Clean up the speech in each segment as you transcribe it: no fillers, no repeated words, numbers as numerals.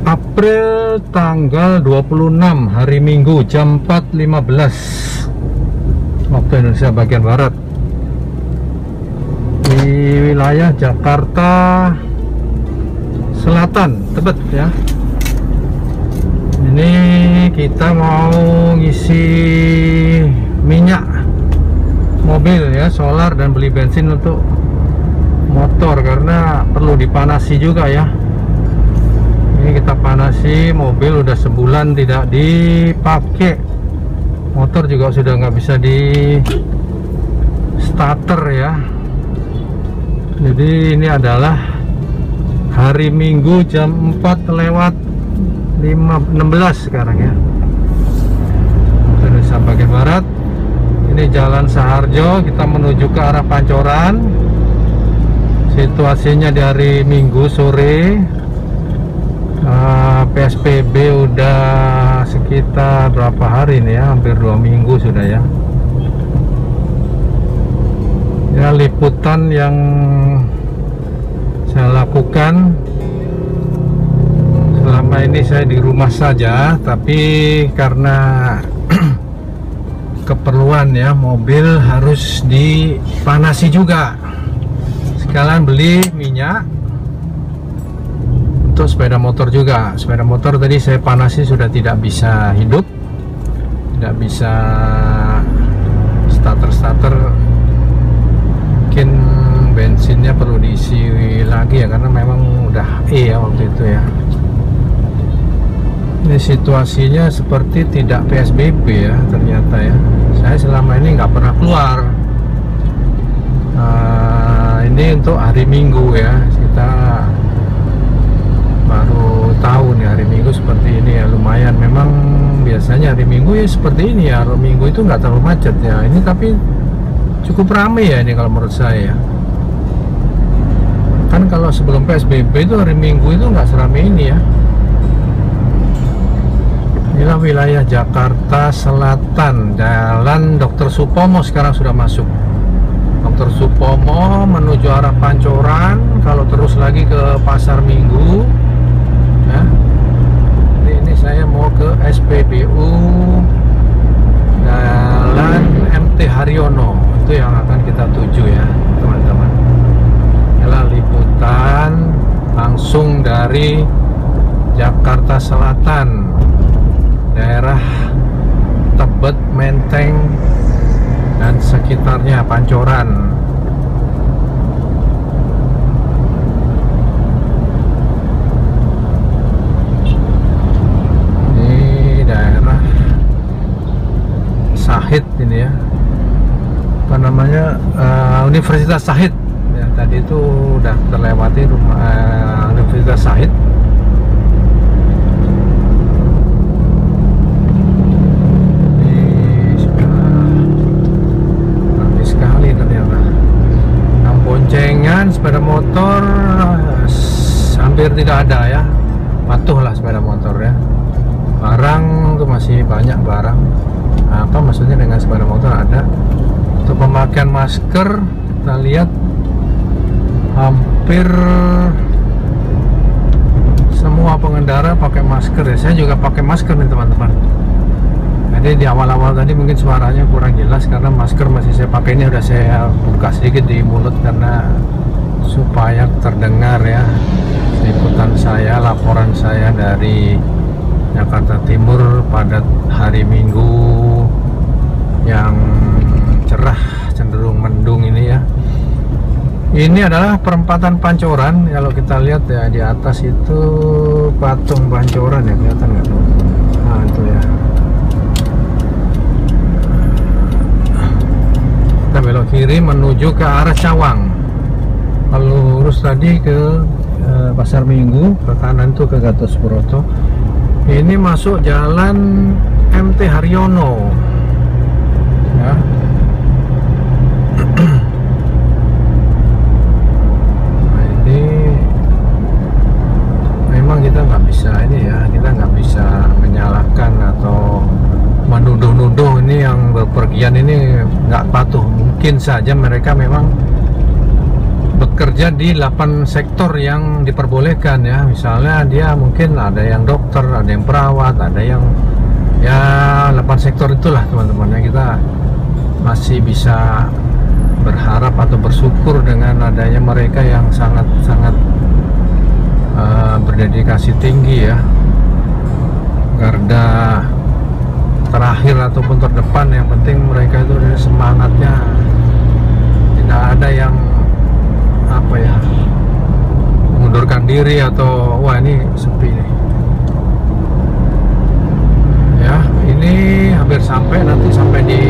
April tanggal 26 hari Minggu jam 4.15 waktu Indonesia bagian Barat, di wilayah Jakarta Selatan, Tebet ya. Ini kita mau ngisi minyak mobil ya, solar, dan beli bensin untuk motor karena perlu dipanasi juga ya. Ini kita panasi, mobil udah sebulan tidak dipakai, motor juga sudah nggak bisa di starter ya. Jadi ini adalah hari Minggu jam 4:16 sekarang ya, Indonesia bagian Barat. Ini Jalan Saharjo, kita menuju ke arah Pancoran. Situasinya di hari Minggu sore. PSBB udah sekitar berapa hari nih ya, hampir 2 minggu sudah ya. Ya, liputan yang saya lakukan selama ini saya di rumah saja, tapi karena keperluan ya, mobil harus dipanasi juga, sekalian beli minyak untuk sepeda motor juga. Sepeda motor tadi saya panasi sudah tidak bisa hidup, tidak bisa starter. Mungkin bensinnya perlu diisi lagi ya, karena memang udah ya waktu itu ya. Ini situasinya seperti tidak PSBB ya ternyata ya. Saya selama ini nggak pernah keluar. Ini untuk hari Minggu ya, kita baru tahu nih hari Minggu seperti ini ya. Lumayan, memang biasanya hari Minggu ya seperti ini ya. Hari Minggu itu nggak terlalu macet ya. Ini tapi cukup ramai ya ini kalau menurut saya. Kan kalau sebelum PSBB itu hari Minggu itu nggak seramai ini ya. Inilah wilayah Jakarta Selatan, Jalan Dr. Supomo sekarang sudah masuk. Dr. Supomo menuju arah Pancoran, kalau terus lagi ke Pasar Minggu ya. Ini saya mau ke SPBU Jalan MT Haryono, itu yang akan kita tuju ya teman-teman. Inilah liputan langsung dari Jakarta Selatan, daerah Tebet, Menteng dan sekitarnya, Pancoran. Ini daerah Sahid ini ya, apa namanya, Universitas Sahid ya. Tadi itu udah terlewati rumah Universitas Sahid. Boncengan sepeda motor hampir tidak ada ya, patuhlah sepeda motor ya. Barang tuh masih banyak barang. Apa maksudnya dengan sepeda motor ada. Untuk pemakaian masker kita lihat hampir semua pengendara pakai masker ya. Saya juga pakai masker nih teman-teman. Jadi di awal-awal tadi mungkin suaranya kurang jelas karena masker masih saya pakai. Ini udah saya buka sedikit di mulut karena supaya terdengar ya liputan saya, laporan saya dari Jakarta Timur pada hari Minggu yang cerah, cenderung mendung ini ya. Ini adalah perempatan Pancoran. Kalau kita lihat ya, di atas itu patung Pancoran ya, kelihatan nggak tuh? Nah itu ya. Kita belok kiri menuju ke arah Cawang. Kalau lurus tadi ke Pasar Minggu, ke kanan tuh ke Gatot Subroto. Ini masuk jalan MT Haryono ya. Nah, ini memang kita nggak bisa ini ya, kita nggak bisa menyalahkan atau menuduh-nuduh ini yang berpergian ini nggak patuh. Mungkin saja mereka memang bekerja di 8 sektor yang diperbolehkan ya. Misalnya dia mungkin ada yang dokter, ada yang perawat, ada yang ya 8 sektor itulah teman-teman ya. Kita masih bisa berharap atau bersyukur dengan adanya mereka yang sangat-sangat berdedikasi tinggi ya, garda terakhir ataupun terdepan. Yang penting mereka itu semangatnya, tidak ada yang apa ya, mengundurkan diri atau wah ini sepi nih ya. Ini hampir sampai, nanti sampai di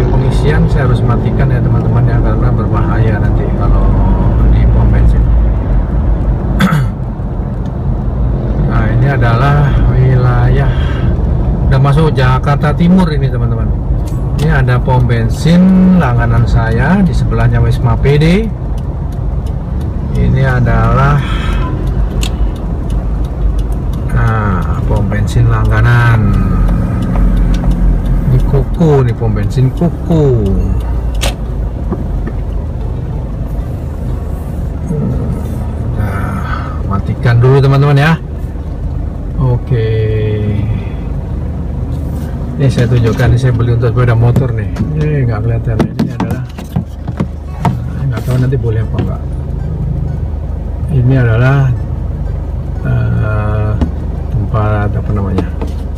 pengisian saya harus matikan ya teman-teman ya, karena berbahaya nanti kalau di pom bensin. Nah ini adalah wilayah, udah masuk Jakarta Timur ini teman-teman. Ini ada pom bensin langganan saya, di sebelahnya Wisma PD. Ini adalah pom bensin langganan. Ini Kuku, nih pom bensin Kuku. Nah, matikan dulu teman-teman ya. Oke. Ini saya tunjukkan, ini saya beli untuk sepeda motor nih. Ini nggak kelihatan. Ini adalah, nggak tahu nanti boleh apa enggak. Ini adalah tempat apa namanya,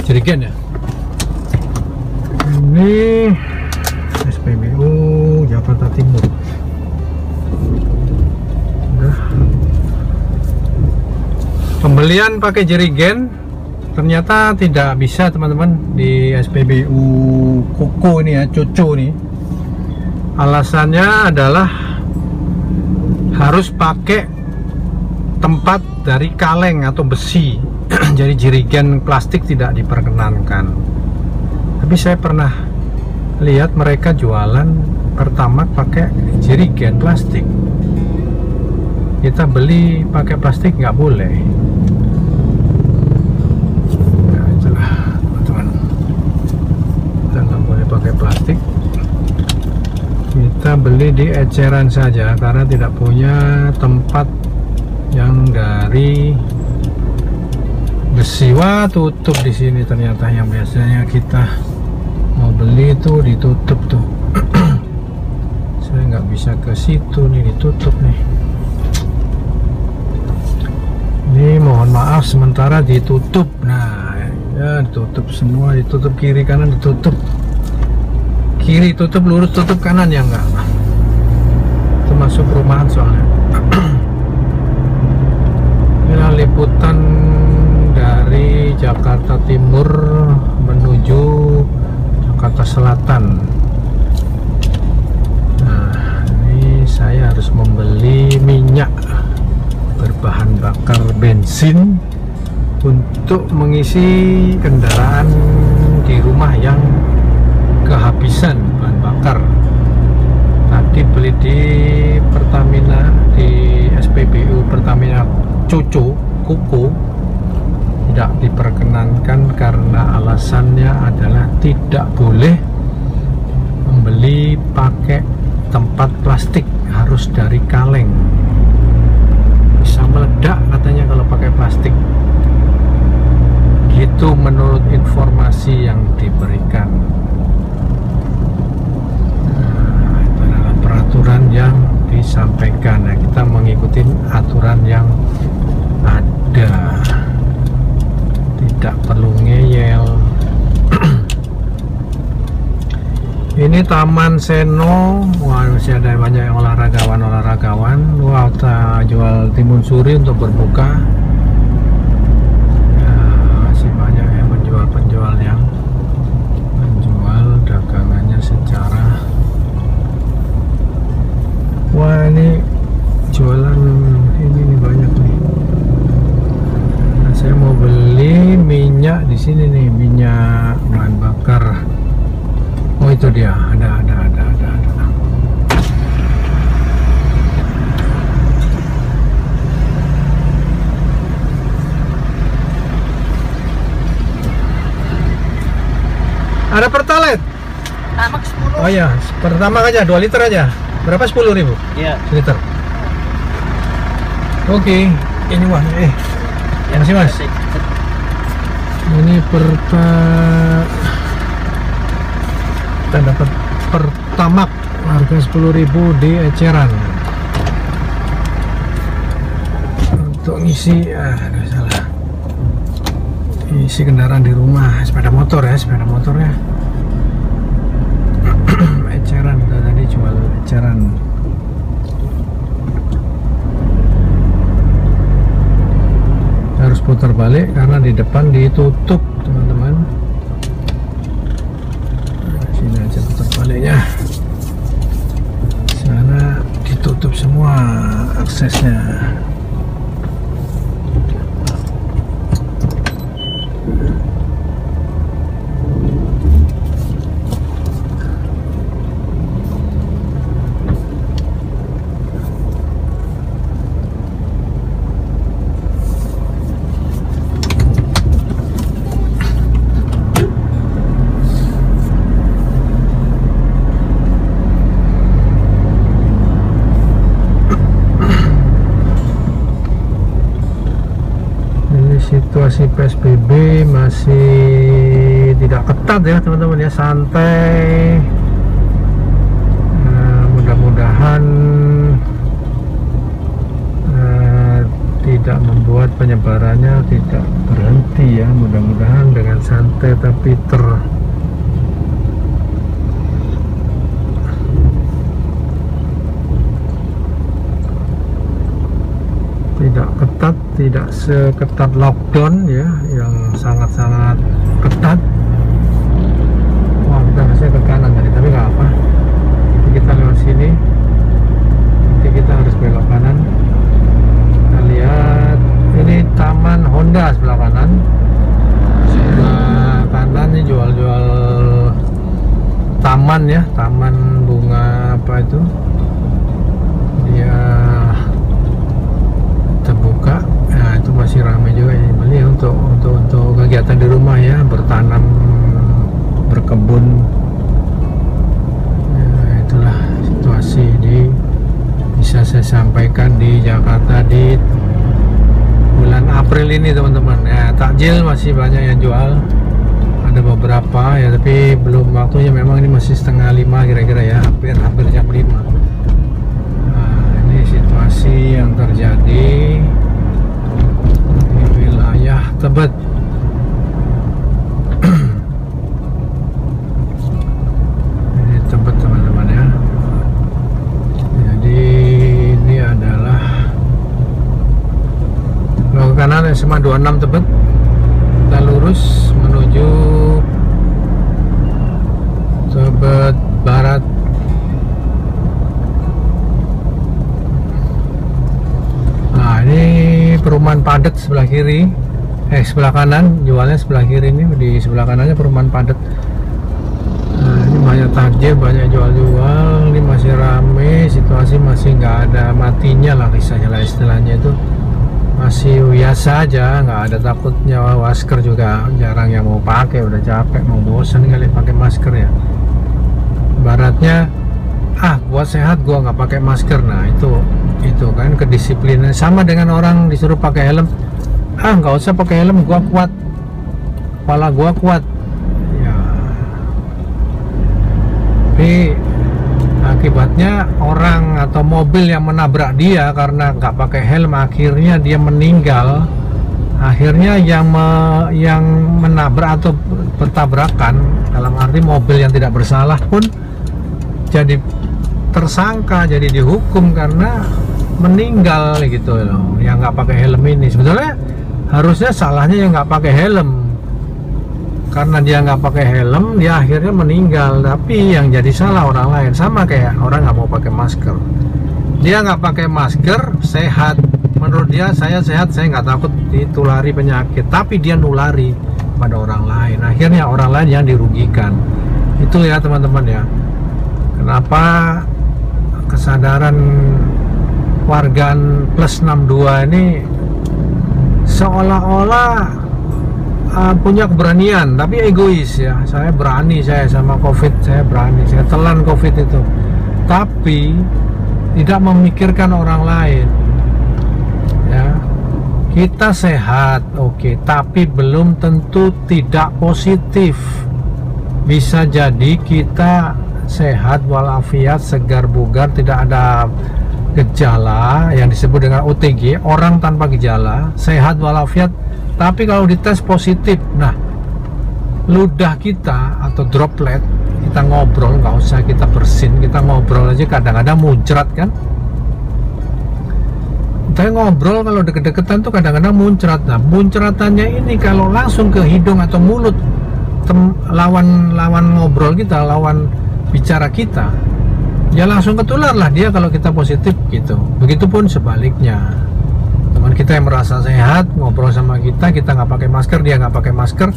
jerigen ya. Ini SPBU Jakarta Timur. Udah. Pembelian pakai jerigen ternyata tidak bisa teman-teman di SPBU Koko ini ya, Cucu nih. Alasannya adalah harus pakai tempat dari kaleng atau besi. Jadi jerigen plastik tidak diperkenankan. Tapi saya pernah lihat mereka jualan Pertamax pakai jerigen plastik. Kita beli pakai plastik nggak boleh. Nah itulah teman-teman, kita nggak boleh pakai plastik. Kita beli di eceran saja karena tidak punya tempat yang dari besi. Wah tutup di sini ternyata, yang biasanya kita mau beli itu ditutup tuh. Saya nggak bisa ke situ nih, ditutup nih. Ini mohon maaf sementara ditutup. Nah ya ditutup semua, ditutup kiri kanan, ditutup kiri tutup, lurus tutup, kanan ya enggak. Itu masuk perumahan soalnya. Ini liputan dari Jakarta Timur menuju Jakarta Selatan. Nah, ini saya harus membeli minyak berbahan bakar bensin untuk mengisi kendaraan di rumah yang kehabisan bahan bakar. Tadi beli di Pertamina, di SPBU Pertamina Cucu Kuku, tidak diperkenankan karena alasannya adalah tidak boleh membeli pakai tempat plastik, harus dari kaleng. Bisa meledak katanya kalau pakai plastik. Gitu menurut informasi yang diberikan. Nah, itu adalah peraturan yang disampaikan. Nah, kita mengikuti aturan yang ada, tidak perlu ngeyel. Ini Taman Seno. Wah, masih ada banyak yang olahragawan. Wah, kita jual timun suri untuk berbuka ya. Masih banyak yang penjual yang menjual dagangannya secara, wah ini jualan ini nih banyak nih. Nah, saya mau beli minyak di sini nih, minyak bahan bakar. Oh itu dia, ada. Ada Pertalite? Pertamax 10. Oh iya, pertama aja 2 liter aja. Berapa, 10.000? Iya. Liter. Oke, ini wah yang sih mas. Ini kita dapat Pertamax harga 10.000 di eceran. Untuk ngisi, ada salah. Isi kendaraan di rumah, sepeda motor ya. Eceran, kita tadi jual eceran. Harus putar balik karena di depan ditutup teman-teman. Sini aja putar baliknya, sana ditutup semua aksesnya. Situasi PSBB masih tidak ketat ya teman-teman ya, santai. Mudah-mudahan tidak membuat penyebarannya tidak berhenti ya, mudah-mudahan dengan santai tapi tidak ketat, tidak seketat lockdown ya, yang sangat-sangat ketat. Wah, kita harusnya ke kanan tadi, tapi nggak apa. Nanti kita lewat sini, nanti kita harus belok kanan. Kita lihat, ini Taman Honda sebelah kanan. Sebelah kanan ini jual-jual taman ya, taman bunga apa itu? Dia terbuka, nah itu masih ramai juga ya, beli untuk kegiatan di rumah ya, bertanam, berkebun. Ya, itulah situasi bisa saya sampaikan di Jakarta di bulan April ini teman-teman ya. Takjil masih banyak yang jual, ada beberapa ya, tapi belum waktunya, memang ini masih setengah 5 kira-kira ya, hampir jam 5. Situasi yang terjadi di wilayah Tebet. Ini Tebet teman-teman ya. Jadi ini adalah belok kanan SMA 26 Tebet. Kita lurus menuju Tebet Barat. Ini perumahan padat sebelah kiri, sebelah kanan, jualnya sebelah kiri. Ini di sebelah kanannya perumahan padat. Nah, ini banyak takjil, banyak jual-jual. Ini masih rame, situasi masih nggak ada matinya lah istilahnya itu, masih biasa aja, nggak ada takutnya. Masker juga jarang yang mau pakai, udah capek, mau bosan kali pakai masker ya. Baratnya buat sehat gua nggak pakai masker. Nah itu kan kedisiplinan, sama dengan orang disuruh pakai helm, nggak usah pakai helm, gua kuat, kepala gua kuat ya. Tapi akibatnya orang atau mobil yang menabrak dia karena nggak pakai helm, akhirnya dia meninggal. Akhirnya yang menabrak atau bertabrakan, dalam arti mobil yang tidak bersalah pun jadi tersangka, jadi dihukum karena meninggal gitu loh, yang nggak pakai helm ini. Sebetulnya harusnya salahnya yang nggak pakai helm, karena dia nggak pakai helm dia akhirnya meninggal, tapi yang jadi salah orang lain. Sama kayak orang nggak mau pakai masker, dia nggak pakai masker, sehat, menurut dia saya sehat, saya nggak takut ditulari penyakit, tapi dia nulari pada orang lain, akhirnya orang lain yang dirugikan. Itu ya teman-teman ya, kenapa kesadaran warga plus 62 ini seolah-olah punya keberanian, tapi egois ya. Saya berani, saya sama COVID, saya berani, saya telan COVID itu, tapi tidak memikirkan orang lain. ya. Kita sehat, oke, tapi belum tentu tidak positif. Bisa jadi kita sehat walafiat, segar bugar, tidak ada gejala, yang disebut dengan OTG, orang tanpa gejala, sehat walafiat, tapi kalau dites positif, nah ludah kita atau droplet, kita ngobrol, nggak usah kita bersin, kita ngobrol aja kadang-kadang muncrat kan. Saya ngobrol kalau deket-deketan tuh kadang-kadang muncrat. Nah, muncratannya ini kalau langsung ke hidung atau mulut lawan ngobrol kita, lawan bicara kita, ya langsung ketular lah dia kalau kita positif gitu. Begitupun sebaliknya, teman kita yang merasa sehat ngobrol sama kita nggak pakai masker, dia nggak pakai masker,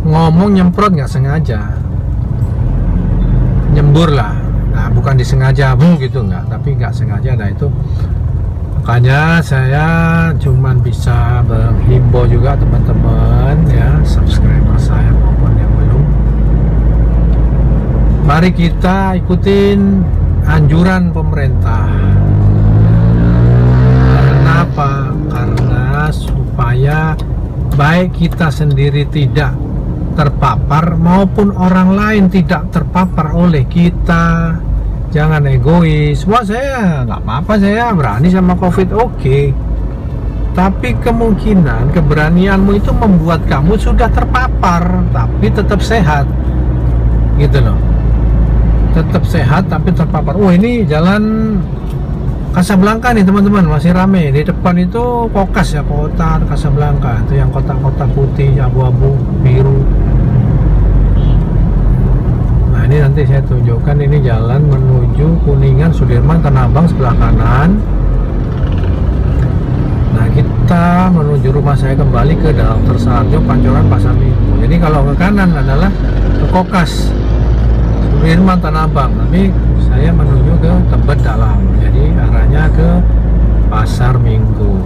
ngomong nyemprot nggak sengaja, nyembur lah. Nah, bukan disengaja gitu nggak, tapi nggak sengaja. Nah itu makanya saya cuman bisa menghimbau juga teman-teman ya, subscriber saya maupun yang belum, mari kita ikutin anjuran pemerintah. Karena apa? Karena supaya baik kita sendiri tidak terpapar maupun orang lain tidak terpapar oleh kita. Jangan egois. Wah, saya nggak apa-apa, saya berani sama COVID, oke. Tapi kemungkinan keberanianmu itu membuat kamu sudah terpapar tapi tetap sehat, gitu loh. Tetap sehat tapi terpapar. Oh, ini jalan Casablanca nih teman-teman, masih rame. Di depan itu Kokas ya, kota Casablanca. Itu yang kotak-kotak putih, abu-abu, biru. Ini nanti saya tunjukkan, ini jalan menuju Kuningan, Sudirman, Tanah Abang sebelah kanan. Nah, kita menuju rumah saya kembali ke Dr. Sarjo, Pancoran, Pasar Minggu. Jadi kalau ke kanan adalah ke Kokas, Sudirman, Tanah Abang. Tapi saya menuju ke Tebet Dalam, jadi arahnya ke Pasar Minggu.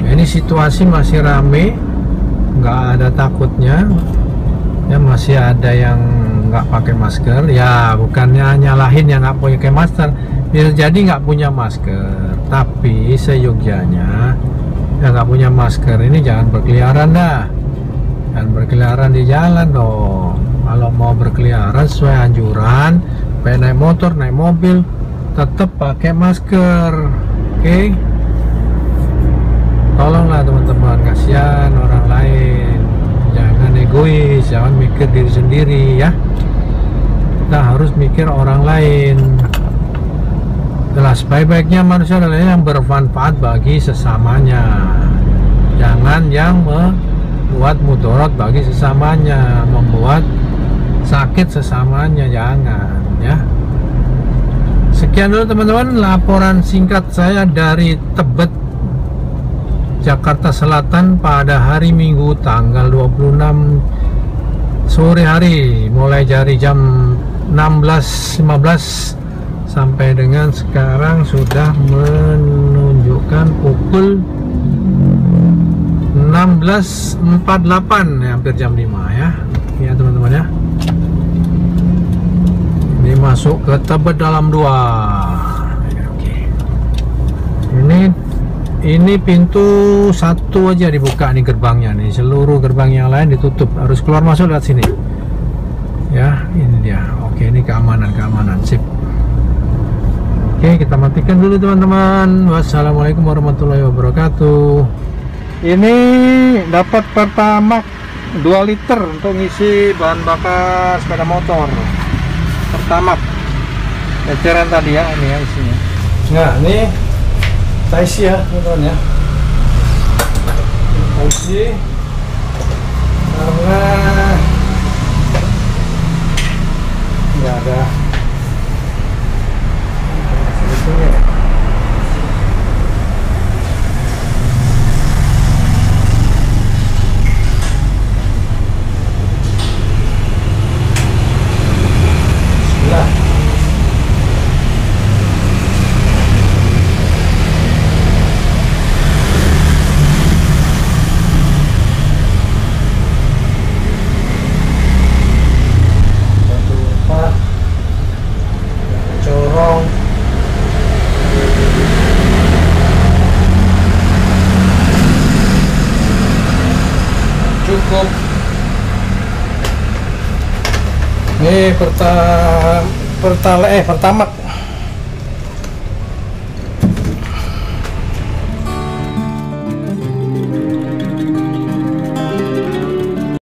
Ya, ini situasi masih rame, nggak ada takutnya. Ya, masih ada yang nggak pakai masker. Ya, bukannya nyalahin yang nggak pakai masker, bisa jadi nggak punya masker, tapi seyogyanya yang nggak punya masker ini jangan berkeliaran dah, jangan berkeliaran di jalan dong. Kalau mau berkeliaran sesuai anjuran, naik motor, naik mobil, tetap pakai masker, oke? Tolonglah teman-teman, kasihan orang lain. Jangan egois, jangan mikir diri sendiri ya. Kita harus mikir orang lain. Jelas, baik-baiknya manusia adalah yang bermanfaat bagi sesamanya. Jangan yang membuat mudarat bagi sesamanya, membuat sakit sesamanya, jangan ya. Sekian dulu teman-teman laporan singkat saya dari Tebet, Jakarta Selatan pada hari Minggu tanggal 26 sore hari, mulai dari jam 16.15 sampai dengan sekarang sudah menunjukkan pukul 16.48 ya, hampir jam 5 ya. Ya teman-teman ya. Ini masuk ke Tebet Dalam 2. Oke. Ini pintu satu aja dibuka nih gerbangnya nih, seluruh gerbang yang lain ditutup, harus keluar masuk lewat sini. Ya, ini dia. Oke, ini keamanan sip. Oke, kita matikan dulu teman-teman. Wassalamualaikum warahmatullahi wabarakatuh. Ini dapat Pertamax 2 liter untuk ngisi bahan bakar sepeda motor. Pertamax. Eceran tadi ya, ini ya isinya. Nah, ini kita isi ya teman-teman ya, kita isi karena nggak ada sebetulnya. Bismillah. cukup. Ini pertamax